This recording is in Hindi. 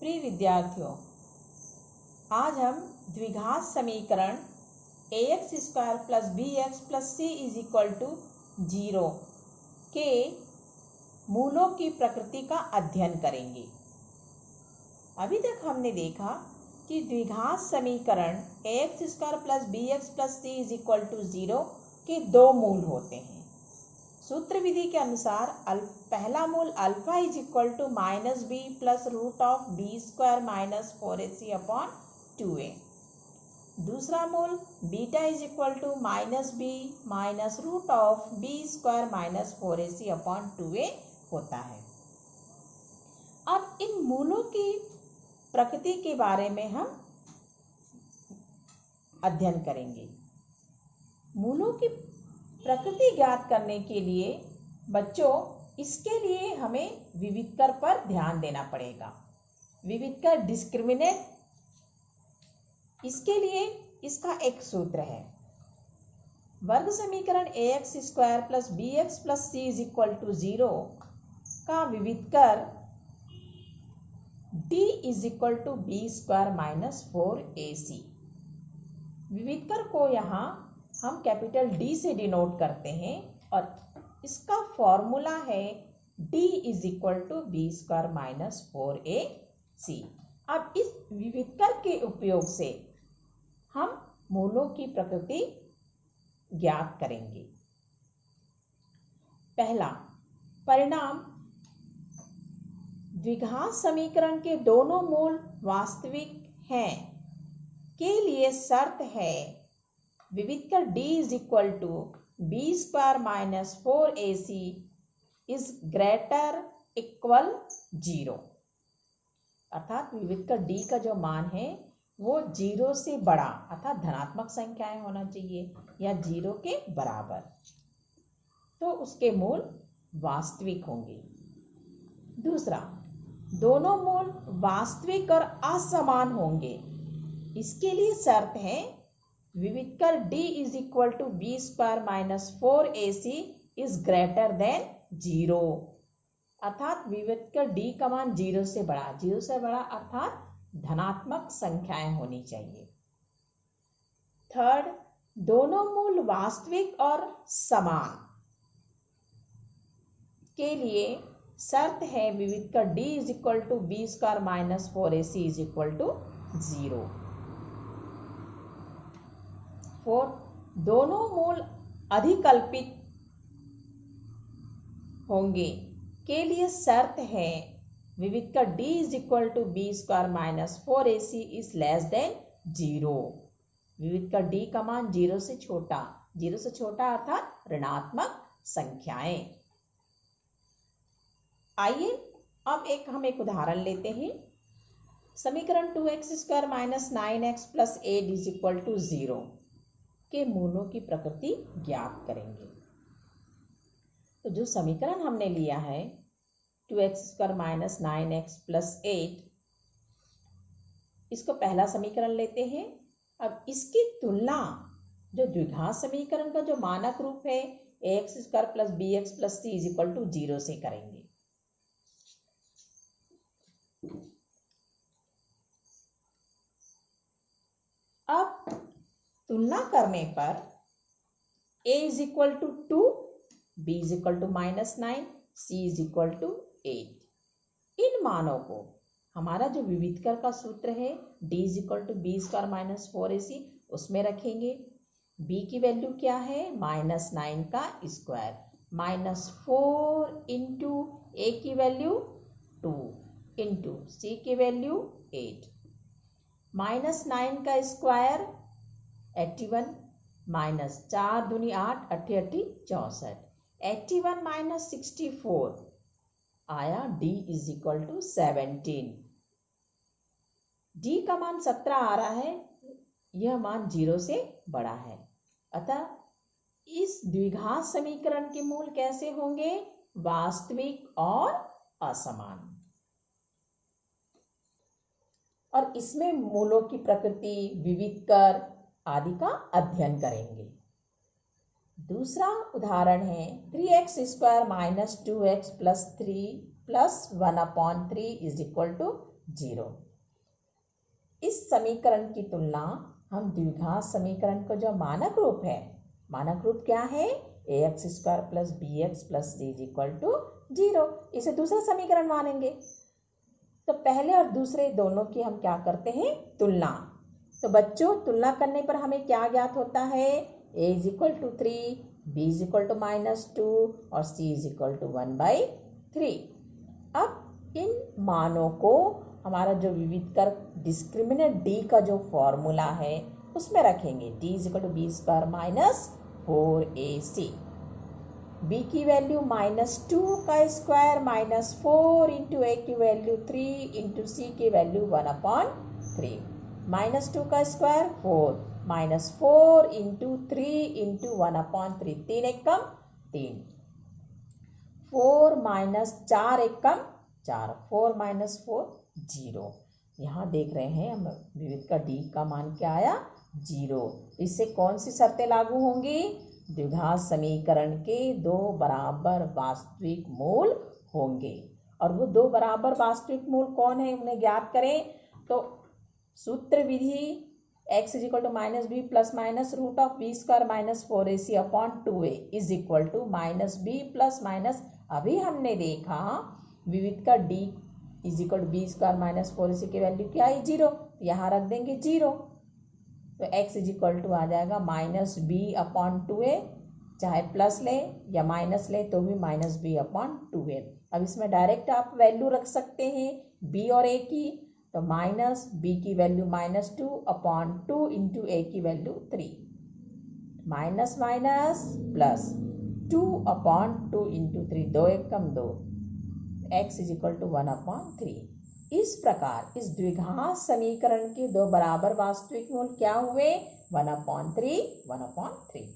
प्रिय विद्यार्थियों, आज हम द्विघात समीकरण ax square plus b x plus c is equal to 0 के मूलों की प्रकृति का अध्ययन करेंगे। अभी तक हमने देखा कि द्विघात समीकरण ax square plus b x plus c is equal to 0 के दो मूल होते हैं। सूत्र विधि के अनुसार पहला मूल alpha is equal to minus b plus root of b square minus 4ac upon 2a। दूसरा मूल beta is equal to minus b minus root of b square minus 4ac upon 2a होता है। अब इन मूलों की प्रकृति के बारे में हम अध्ययन करेंगे। मूलों की प्रकृति ज्ञात करने के लिए बच्चों, इसके लिए हमें विविधकर पर ध्यान देना पड़ेगा। विविधकर डिस्क्रिमिनेट, इसके लिए इसका एक सूत्र है। वर्ग समीकरण ax square plus b x plus c is equal to 0 का विविधकर d is equal to b square minus 4ac। विविधकर को यहाँ हम कैपिटल D से डिनोट करते हैं और इसका फॉर्मूला है d is equal to b square minus 4ac। अब इस विविधकर के उपयोग से हम मूलों की प्रकृति ज्ञात करेंगे। पहला परिणाम, द्विघात समीकरण के दोनों मूल वास्तविक हैं के लिए शर्त है विविधकर d is equal to b square minus 4ac is greater equal 0। अर्थात विविधकर d का जो मान है वो 0 से बड़ा अर्थात धनात्मक संख्याएं होना चाहिए या 0 के बराबर, तो उसके मूल वास्तविक होंगे। दूसरा, दोनों मूल वास्तविक और असमान होंगे। इसके लिए शर्त है विविधकर d is equal to b square minus 4ac is greater than 0। अर्थात विविधकर d का मान 0 से बड़ा अर्थात धनात्मक संख्याएं होनी चाहिए। थर्ड, दोनों मूल वास्तविक और समान के लिए शर्त है विविधकर d is equal to b square minus 4ac is equal to 0। Fourth, दोनों मूल अधिकल्पित होंगे के लिए शर्त है विविधकर d is equal to b square minus 4ac is less than 0। विविधकर d का मान 0 से छोटा अर्थात ऋणात्मक संख्याएं। आइए अब हम एक उदाहरण लेते हैं। समीकरण 2x square minus 9x plus 8 is equal to 0 के मूलों की प्रकृति ज्ञात करेंगे। तो जो समीकरण हमने लिया है 2x square minus 9x plus 8, इसको पहला समीकरण लेते हैं। अब इसकी तुलना जो द्विघात समीकरण का जो मानक रूप है ax square plus b x plus c is equal to 0 से करेंगे। अब तुलना करने पर a is equal to 2, b is equal to minus 9, c is equal to 8। इन मानों को हमारा जो विविधकर का सूत्र है d is equal to b square minus 4ac उसमें रखेंगे। b की वैल्यू क्या है? माइनस 9 का स्क्वायर माइनस 4 इंटू a की वैल्यू 2 इंटू c की वैल्यू 8। माइनस 9 का स्क्वायर 81 माइनस 4 दूनी 8 8 64। 81 माइनस 64 आया d is equal to 17। d का मान 17 आ रहा है, यह मान 0 से बड़ा है। अतः इस द्विघात समीकरण के मूल कैसे होंगे? वास्तविक और असमान। और इसमें मूलों की प्रकृति, विविधकर आदि का अध्ययन करेंगे। दूसरा उदाहरण है 3x square minus 2x plus 3 plus 1 upon 3 is equal to 0। इस समीकरण की तुलना हम द्विघात समीकरण को जो मानक रूप है, मानक रूप क्या है, ax square plus b x plus c is equal to 0, इसे दूसरा समीकरण मानेंगे। तो पहले और दूसरे दोनों की हम क्या करते हैं, तुलना। तो बच्चों तुलना करने पर हमें क्या ज्ञात होता है, a is equal to 3, b is equal to -2 और c इज इक्वल टू 1/3। अब इन मानों को हमारा जो विविध कर डिस्क्रिमिनेंट d का जो फॉर्मूला है उसमें रखेंगे, d is equal to b square minus 4ac। b की वैल्यू -2 का स्क्वायर -4 इंटू a की वैल्यू 3 इंटू c की वैल्यू 1/3। -2 का स्क्वायर 4, -4 इंटू 3 इंटू 1/3, 3 एकम 3, 4 -4 एकम 4, 4 -4 0। यहाँ देख रहे हैं हम विविध का d का मान क्या आया, 0। इससे कौन सी शर्तें लागू होंगी, द्विघात समीकरण के दो बराबर वास्तविक मूल होंगे। और वो दो बराबर वास्तविक मूल कौन है, उन्हें ज्ञात करें। तो सूत्र विधि x is equal to -b plus minus root of b square minus 4ac upon 2a is equal to -b plus minus, अभी हमने देखा विविध का d is equal to b square minus 4ac की वैल्यू क्या है, 0, यहाँ रख देंगे 0। तो x इज इक्वल टू आ जाएगा -b अपॉन 2a, चाहे प्लस ले या माइनस ले तो भी -b अपॉन 2a। अब इसमें डायरेक्ट आप वैल्यू रख सकते हैं b और a की, तो -b की वैल्यू -2 अपॉन 2 इंटू a की value 3, minus minus plus 2 upon 2 into 3, 2 Ekam 2, x is equal to 1/3। इस प्रकार इस द्विघात समीकरण के दो बराबर वास्तविक मूल क्या हुए, 1/3, 1/3।